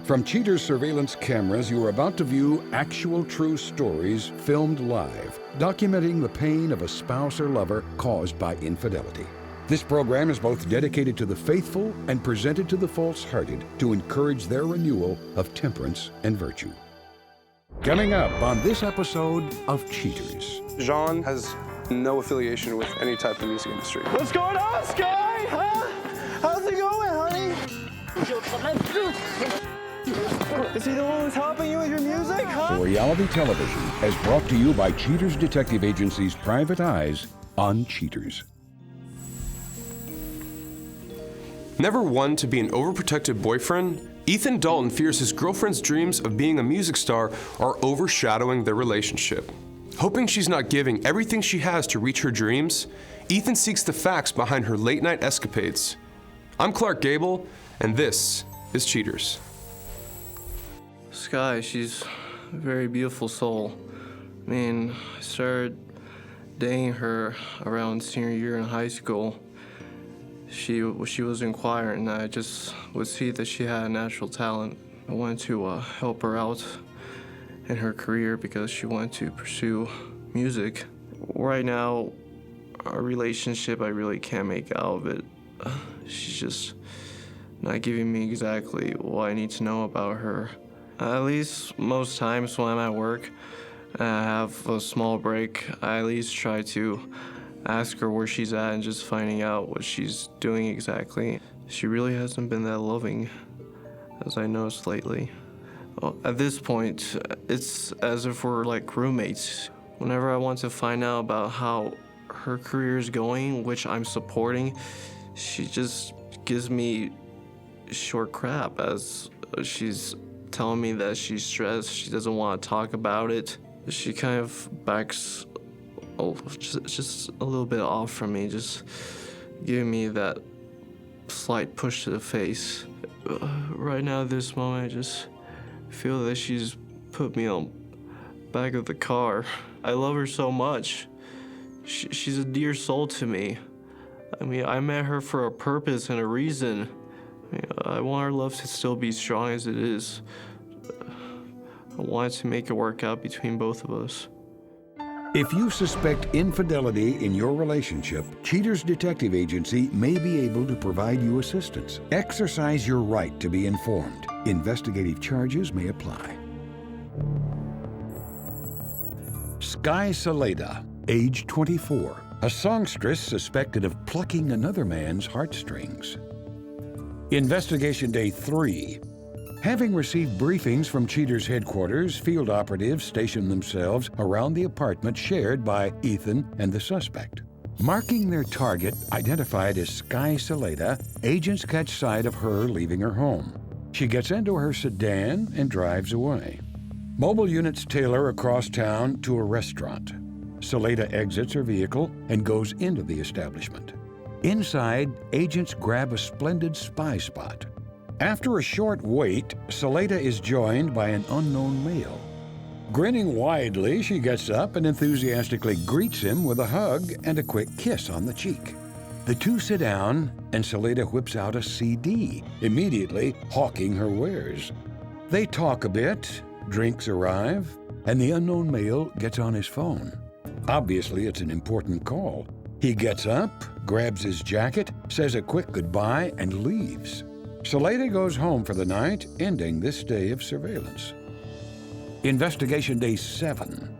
From Cheater's surveillance cameras, you are about to view actual true stories filmed live, documenting the pain of a spouse or lover caused by infidelity. This program is both dedicated to the faithful and presented to the false-hearted to encourage their renewal of temperance and virtue. Coming up on this episode of Cheaters. Jean has no affiliation with any type of music industry. What's going on, Sky? Huh? How's it going, honey? Is he the one who's helping you with your music, huh? Reality television is brought to you by Cheaters Detective Agency's Private Eyes on Cheaters. Never one to be an overprotective boyfriend, Ethan Dalton fears his girlfriend's dreams of being a music star are overshadowing their relationship. Hoping she's not giving everything she has to reach her dreams, Ethan seeks the facts behind her late-night escapades. I'm Clark Gable, and this is Cheaters. Sky, she's a very beautiful soul. I mean, I started dating her around senior year in high school. She was inquiring, and I just would see that she had a natural talent. I wanted to help her out in her career because she wanted to pursue music. Right now, our relationship, I really can't make out of it. She's just not giving me exactly what I need to know about her. At least most times when I'm at work and I have a small break, I at least try to ask her where she's at and just finding out what she's doing exactly. She really hasn't been that loving, as I noticed lately. Well, at this point, it's as if we're like roommates. Whenever I want to find out about how her career is going, which I'm supporting, she just gives me short crap as she's telling me that she's stressed, she doesn't want to talk about it. She kind of backs just a little bit off from me, just giving me that slight push to the face. Right now, at this moment, I just feel that she's put me on back of the car. I love her so much. She's a dear soul to me. I mean, I met her for a purpose and a reason. I want our love to still be strong as it is. I wanted to make it work out between both of us. If you suspect infidelity in your relationship, Cheaters Detective Agency may be able to provide you assistance. Exercise your right to be informed. Investigative charges may apply. Sky Saleda, age 24, a songstress suspected of plucking another man's heartstrings. Investigation Day 3. Having received briefings from Cheaters headquarters, field operatives stationed themselves around the apartment shared by Ethan and the suspect. Marking their target, identified as Sky Saleda, agents catch sight of her leaving her home. She gets into her sedan and drives away. Mobile units tail her across town to a restaurant. Saleda exits her vehicle and goes into the establishment. Inside, agents grab a splendid spy spot. After a short wait, Saleda is joined by an unknown male. Grinning widely, she gets up and enthusiastically greets him with a hug and a quick kiss on the cheek. The two sit down, and Saleda whips out a CD, immediately hawking her wares. They talk a bit, drinks arrive, and the unknown male gets on his phone. Obviously, it's an important call. He gets up, grabs his jacket, says a quick goodbye, and leaves. Saleda goes home for the night, ending this day of surveillance. Investigation Day 7.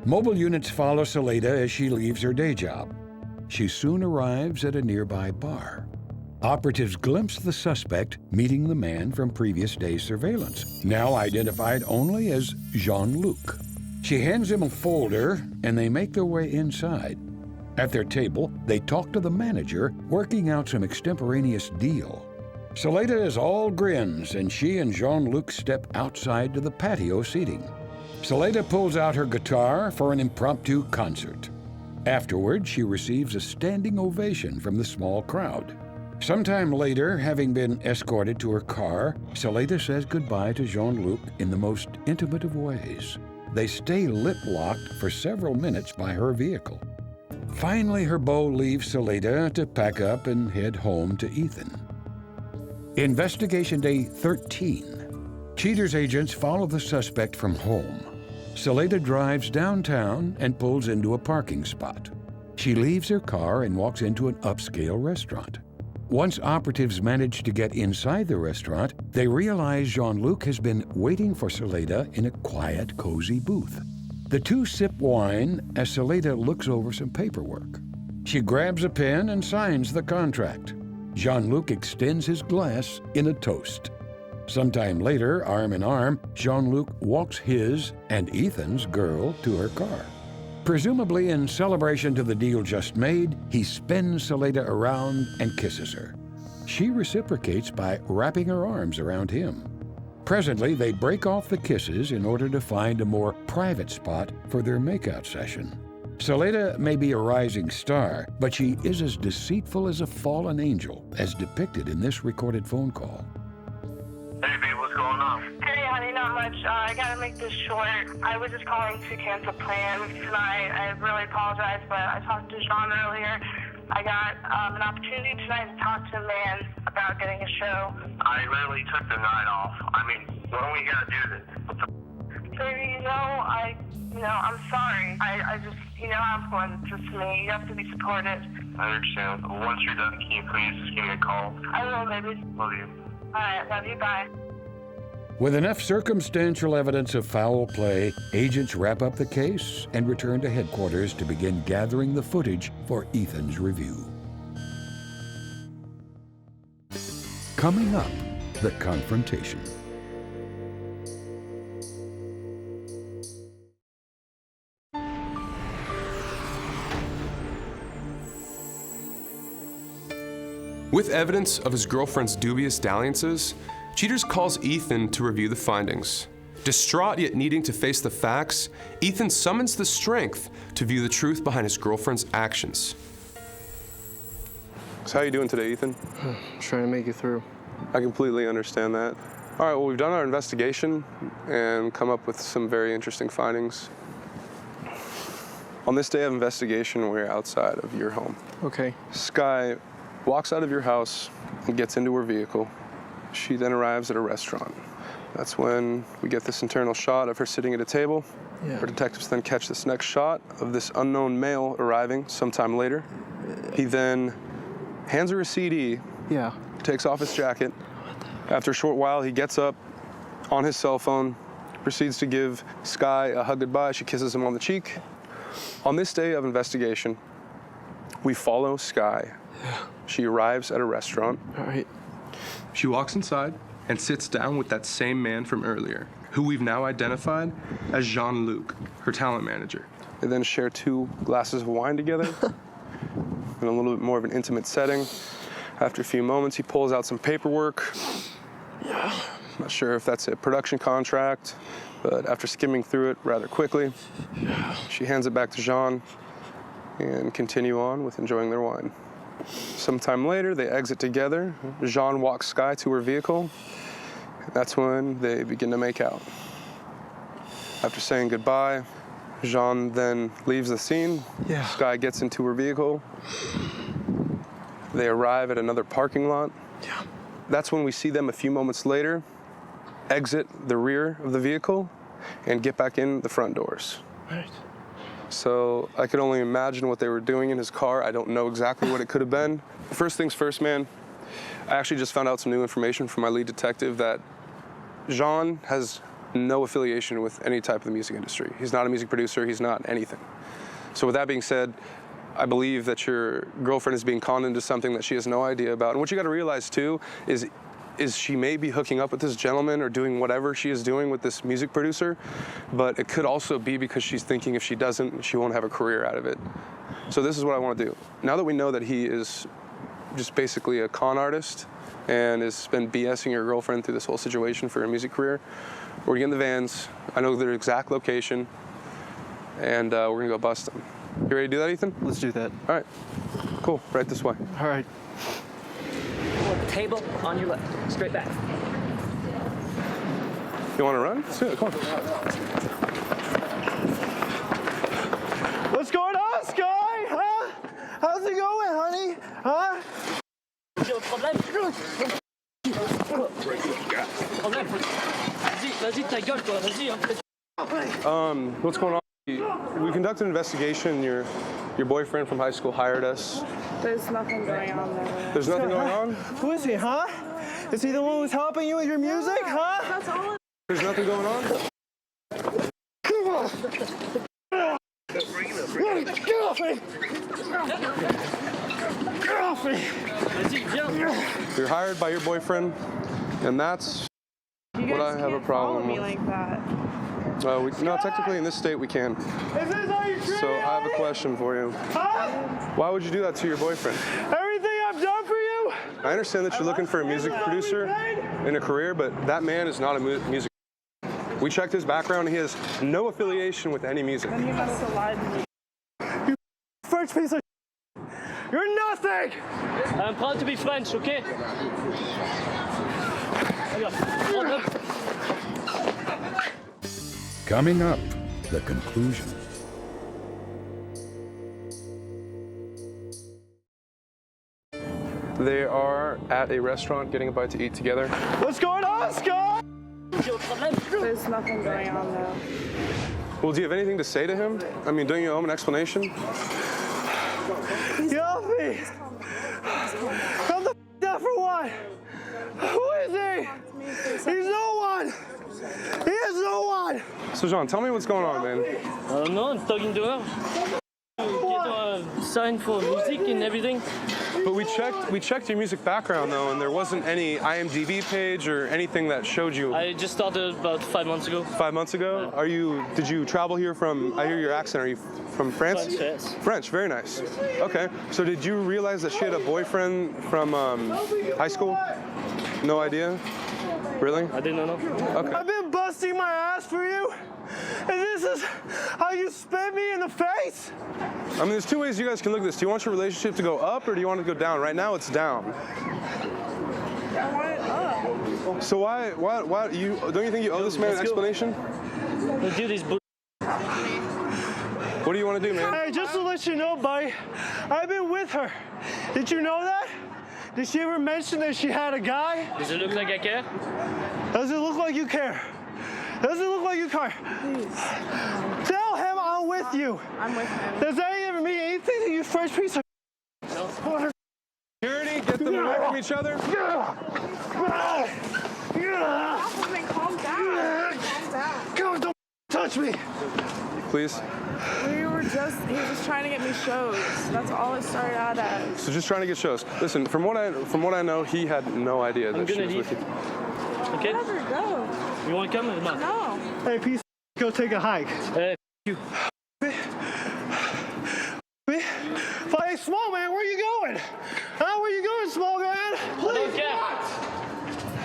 Mobile units follow Saleda as she leaves her day job. She soon arrives at a nearby bar. Operatives glimpse the suspect meeting the man from previous day's surveillance, now identified only as Jean-Luc. She hands him a folder, and they make their way inside. At their table, they talk to the manager, working out some extemporaneous deal. Saleda is all grins, and she and Jean-Luc step outside to the patio seating. Saleda pulls out her guitar for an impromptu concert. Afterward, she receives a standing ovation from the small crowd. Sometime later, having been escorted to her car, Saleda says goodbye to Jean-Luc in the most intimate of ways. They stay lip-locked for several minutes by her vehicle. Finally, her beau leaves Saleda to pack up and head home to Ethan. Investigation Day 13. Cheater's agents follow the suspect from home. Saleda drives downtown and pulls into a parking spot. She leaves her car and walks into an upscale restaurant. Once operatives manage to get inside the restaurant, they realize Jean-Luc has been waiting for Saleda in a quiet, cozy booth. The two sip wine as Saleda looks over some paperwork. She grabs a pen and signs the contract. Jean-Luc extends his glass in a toast. Sometime later, arm in arm, Jean-Luc walks his and Ethan's girl to her car. Presumably in celebration to the deal just made, he spins Saleda around and kisses her. She reciprocates by wrapping her arms around him. Presently, they break off the kisses in order to find a more private spot for their makeout session. Saleda may be a rising star, but she is as deceitful as a fallen angel, as depicted in this recorded phone call. Hey, babe, what's going on? Hey, honey, not much. I gotta make this short. I was just calling to cancel plans tonight. I really apologize, but I talked to Jean earlier. I got an opportunity tonight to talk to a man about getting a show. I literally took the night off. I mean, when we gotta do this? Baby, I'm sorry. I just, how important it is to me. You have to be supported. I understand. Once you're done, can you please just give me a call? I will, baby. Love you. All right, love you. Bye. With enough circumstantial evidence of foul play, agents wrap up the case and return to headquarters to begin gathering the footage for Ethan's review. Coming up, the confrontation. With evidence of his girlfriend's dubious dalliances, Cheaters calls Ethan to review the findings. Distraught yet needing to face the facts, Ethan summons the strength to view the truth behind his girlfriend's actions. So how you doing today, Ethan? Trying to make it through. I completely understand that. All right, well, we've done our investigation and come up with some very interesting findings. On this day of investigation, we're outside of your home. Okay. Skye walks out of your house and gets into her vehicle. She then arrives at a restaurant. That's when we get this internal shot of her sitting at a table. Yeah. Our detectives then catch this next shot of this unknown male arriving sometime later. He then hands her a CD, Yeah. takes off his jacket. After a short while, he gets up on his cell phone, proceeds to give Skye a hug goodbye. She kisses him on the cheek. On this day of investigation, we follow Skye. She arrives at a restaurant. All right. She walks inside and sits down with that same man from earlier, who we've now identified as Jean-Luc, her talent manager. They then share 2 glasses of wine together in a little bit more of an intimate setting. After a few moments, he pulls out some paperwork. Yeah. Not sure if that's a production contract, but after skimming through it rather quickly, she hands it back to Jean and continue on with enjoying their wine. Sometime later, they exit together. Jean walks Skye to her vehicle. That's when they begin to make out. After saying goodbye, Jean then leaves the scene. Yeah. Skye gets into her vehicle. They arrive at another parking lot. Yeah. That's when we see them a few moments later exit the rear of the vehicle and get back in the front doors. Right. So I could only imagine what they were doing in his car. I don't know exactly what it could have been. First things first, man, I actually just found out some new information from my lead detective that Jean has no affiliation with any type of the music industry. He's not a music producer, he's not anything. So with that being said, I believe that your girlfriend is being conned into something that she has no idea about. And what you gotta realize too is she may be hooking up with this gentleman or doing whatever she is doing with this music producer, but it could also be because she's thinking if she doesn't, she won't have a career out of it. So this is what I want to do. Now that we know that he is just basically a con artist and has been BSing your girlfriend through this whole situation for her music career, we're gonna get in the vans. I know their exact location, and we're gonna go bust them. You ready to do that, Ethan? Let's do that. All right, cool, right this way. All right. Table on your left, straight back. You wanna run? Let's do it, come on. What's going on, Skye? Huh? How's it going, honey? Huh? J'ai un problème. Vas-y, ta gueule, toi. Vas-y, hein. What's going on? We conducted an investigation. Your boyfriend from high school hired us. There's nothing going on there. There's nothing going on? Who is he, huh? Is he the one who's helping you with your music, huh? That's all. There's nothing going on? Come on! Get off me! Get off me! Vas-y, viens. You're hired by your boyfriend, and that's what I have a problem with. Like that. No, technically in this state we can. Is this how you treat So me, I have a question for you. huh? Why would you do that to your boyfriend? Everything I've done for you? I understand that you're looking for a music producer in a career, but that man is not a music. We checked his background. He has no affiliation with any music. Then you must have lied to me. You French piece of You're nothing! I'm proud to be French, okay? Regarde. Coming up, the conclusion. They are at a restaurant getting a bite to eat together. What's going on, Scott? There's nothing going on there. Well, do you have anything to say to him? I mean, don't you owe him an explanation? Get off me! Come the down for what? Who is he? He's no one! He is no one! So, Jean, tell me what's going on, man. No, I'm talking to her. Get a sign for music and everything. But we checked your music background though, and there wasn't any IMDb page or anything that showed you. I just started about 5 months ago. 5 months ago? Did you travel here from, I hear your accent, are you from France? French, yes. French, very nice. Okay, so did you realize that she had a boyfriend from high school? No idea? Really? I didn't know. Okay. I've been busting my ass for you, and this is how you spit me in the face? I mean, there's two ways you guys can look at this. Do you want your relationship to go up or do you want it to go down? Right now, it's down. I want it up. So why don't you think you owe this man an Let's go. explanation? Let's do this. What do you want to do, man? Hey, just to let you know, buddy, I've been with her. Did you know that? Did she ever mention that she had a guy? Does it look like I care? Does it look like you care? Does it look like you care? Please. Tell him I'm with you. I'm with him. Does that even mean anything to you, French piece of Security, get them away from each other. Calm down. Calm down. Come, don't touch me. Please. He was just trying to get me shows. That's all it started out as. So just trying to get shows. Listen, from what I know, he had no idea that she gonna was with leave. you. Okay? Never go. You want to come or not? No. Hey, piece of go take a hike. You. Hey, small man, where you going? Huh? Where you going, small man? I don't care.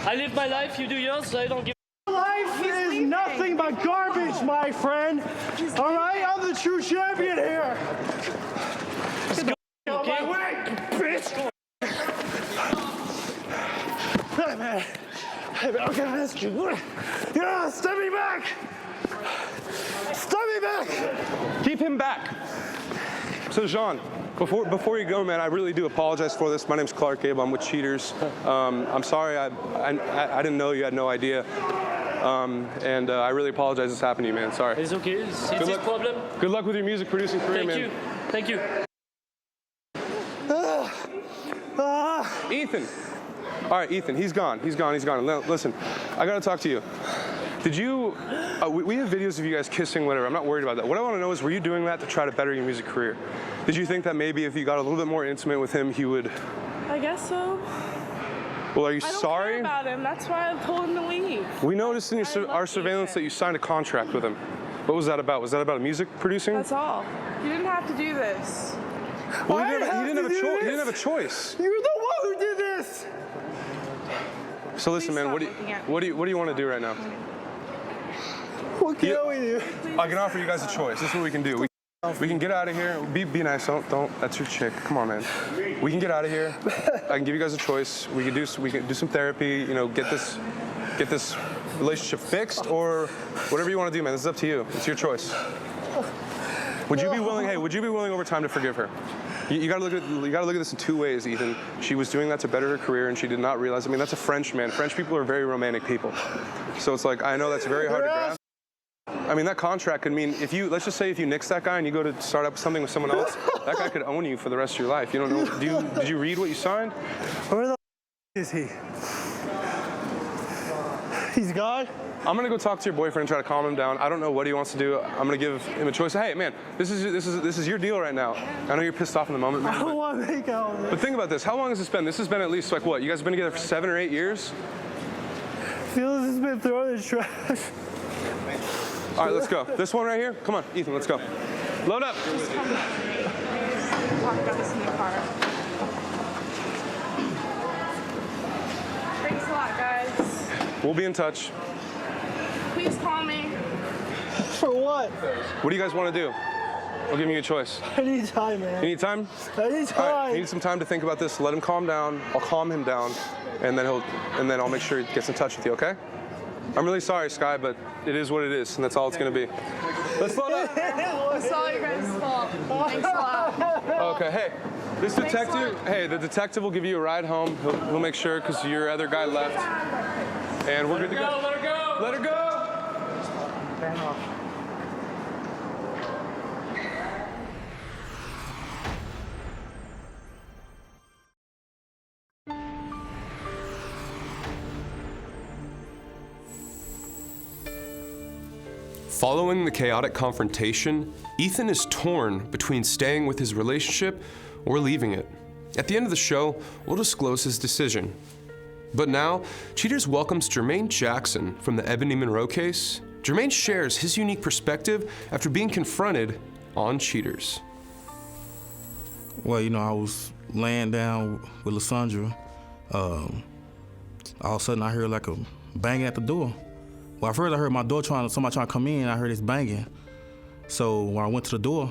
I live my life, you do yours, so I don't give. Life is nothing but garbage, my friend. All right, I'm the true champion here. Get the out of my way, bitch. Hey, man. Hey, man, I'm gonna ask you. Yeah, step me back. Step me back. Keep him back. So Jean, before you go, man, I really do apologize for this. My name's Clark Gable. I'm with Cheaters. I'm sorry. I didn't know you had no idea. And I really apologize this happened to you, man. Sorry. It's okay. It's his problem. Good luck with your music producing career, man. Thank you. Ethan. All right, Ethan, he's gone. Listen, I gotta talk to you. Did you, we have videos of you guys kissing, whatever. I'm not worried about that. What I wanna know is, were you doing that to try to better your music career? Did you think that maybe if you got a little bit more intimate with him, he would? I guess so. Well, are you I don't sorry? care about him. That's why I told him to leave. We noticed in our surveillance Ethan. that you signed a contract with him. What was that about? Was that about music producing? That's all. You didn't have to do this. Well, he I didn't have a to do choice. He this? didn't have a choice. You're the one who did this. So listen, Please man. stop looking at me. What do you want to do right now? What can we do? I can offer you guys a choice. This is what we can do. We can get out of here. Be nice. Don't. That's your chick. Come on, man. We can get out of here. I can give you guys a choice. We can do some therapy. You know, get this relationship fixed, or whatever you want to do, man. This is up to you. It's your choice. Would you be willing? Hey, would you be willing over time to forgive her? You gotta look at this in two ways, Ethan. She was doing that to better her career, and she did not realize. I mean, that's a French man. French people are very romantic people. So it's like, I know that's very hard to grasp. I mean, that contract could mean let's just say if you nix that guy and you go to start up something with someone else, that guy could own you for the rest of your life. You don't know. Did you read what you signed? Where the is he? He's gone? I'm gonna go talk to your boyfriend and try to calm him down. I don't know what he wants to do. I'm gonna give him a choice. Hey, man, this is your deal right now. I know you're pissed off in the moment, man. I don't want to make out with But think about this. How long has this been? This has been at least like what? You guys have been together for 7 or 8 years? Feels has been thrown in the trash. All right, let's go. This one right here. Come on, Ethan, let's go. Load up. Talk about this in the car. Thanks a lot, guys. We'll be in touch. Please call me. For what? What do you guys want to do? I'll give you a choice. I need time, man. You need time? I need time. All right, you need some time to think about this. Let him calm down. I'll calm him down, and then I'll make sure he gets in touch with you, okay? I'm really sorry, Sky, but it is what it is, and that's all it's gonna be. Let's load up. It's all your guys' fault. Thanks a lot. Okay, hey, this detective, the detective will give you a ride home. He'll make sure, because your other guy left. And we're good to go. Let her go. Let her go. Following the chaotic confrontation, Ethan is torn between staying with his relationship or leaving it. At the end of the show, we'll disclose his decision. But now, Cheaters welcomes Jermaine Jackson from the Ebony Monroe case. Jermaine shares his unique perspective after being confronted on Cheaters. Well, I was laying down with Lysandra. All of a sudden, I heard like a banging at the door. Well, at first I heard my door somebody trying to come in, I heard this banging. So when I went to the door,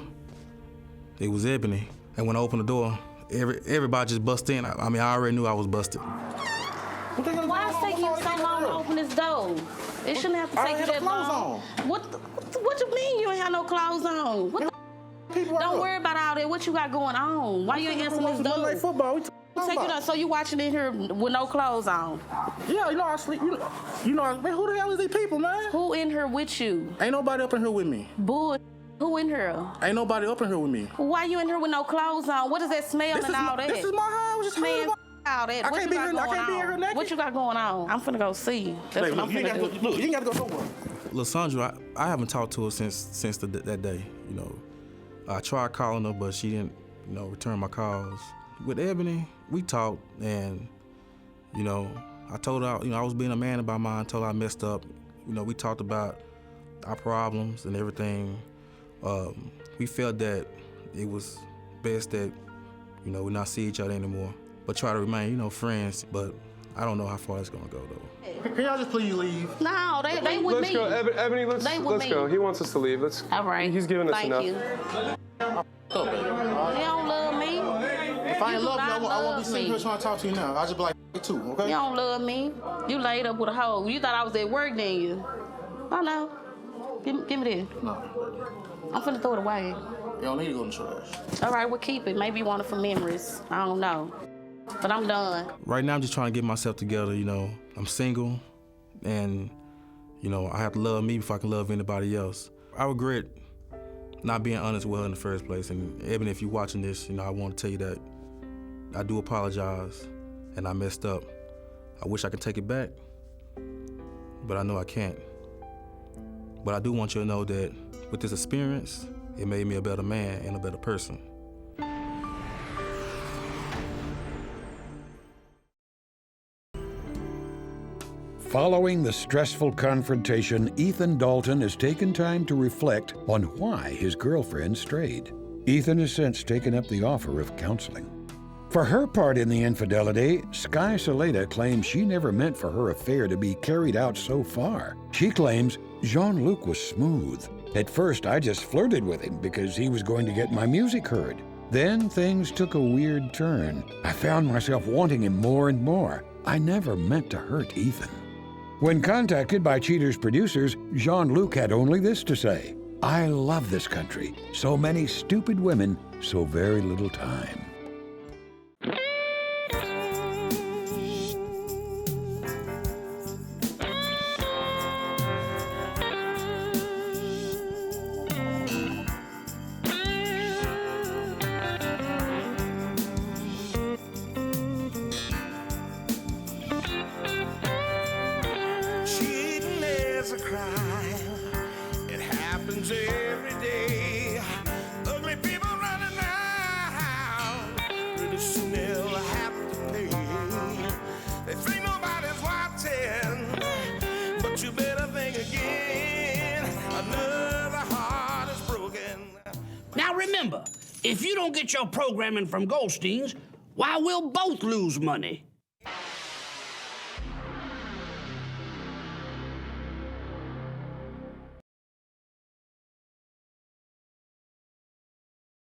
it was Ebony. And when I opened the door, everybody just busted in. I already knew I was busted. Why is it taking you so long to open this door? It shouldn't have to take you that long. What you mean you ain't have no clothes on? What the Don't worry about all that. What you got going on? Why you ain't answering this door? Monday football. Take you down. So you watching in here with no clothes on? Yeah, I sleep. Man, who the hell is these people, man? Who in here with you? Ain't nobody up in here with me. Bull. Who in here? Ain't nobody up in here with me. Why you in here with no clothes on? What is that smell and all that? This is my house. I was just Man, all that. I can't be here naked. What you got going on? I'm finna go see. That's what I'm finna do. Look, you ain't gotta go somewhere. Lysandra, I haven't talked to her since that day. I tried calling her, but she didn't, return my calls. With Ebony, we talked, and I told her, I was being a man about mine. Told her I messed up. We talked about our problems and everything. We felt that it was best that we not see each other anymore, but try to remain, friends. But I don't know how far it's gonna go though. Can y'all just please leave? No, they with Let's me. go, Ebony. Let's go. He wants us to leave. All right. He's giving us enough. Thank you. They don't love me. If I ain't love you, I won't be sitting here trying to talk to you now. I'll just be like too, okay? You don't love me. You laid up with a hoe. You thought I was at work, didn't you? I know. Give me this. No. I'm finna throw it away. You don't need to go in the trash. All right, we'll keep it. Maybe you want it for memories. I don't know. But I'm done. Right now, I'm just trying to get myself together, I'm single, and, I have to love me before I can love anybody else. I regret not being honest with her in the first place. And Ebony, if you're watching this, I want to tell you that I do apologize, and I messed up. I wish I could take it back, but I know I can't. But I do want you to know that with this experience, it made me a better man and a better person. Following the stressful confrontation, Ethan Dalton has taken time to reflect on why his girlfriend strayed. Ethan has since taken up the offer of counseling. For her part in the infidelity, Sky Saleda claims she never meant for her affair to be carried out so far. She claims Jean-Luc was smooth. At first, I just flirted with him because he was going to get my music heard. Then things took a weird turn. I found myself wanting him more and more. I never meant to hurt Ethan. When contacted by Cheaters producers, Jean-Luc had only this to say: I love this country. So many stupid women, so very little time. Cheating is a crime. It happens every day. Ugly people running around. Pretty soon they'll have to pay. They think nobody's watching, but you better think again. Another heart is broken. Now remember, if you don't get your programming from Goldstein's, why, we'll both lose money.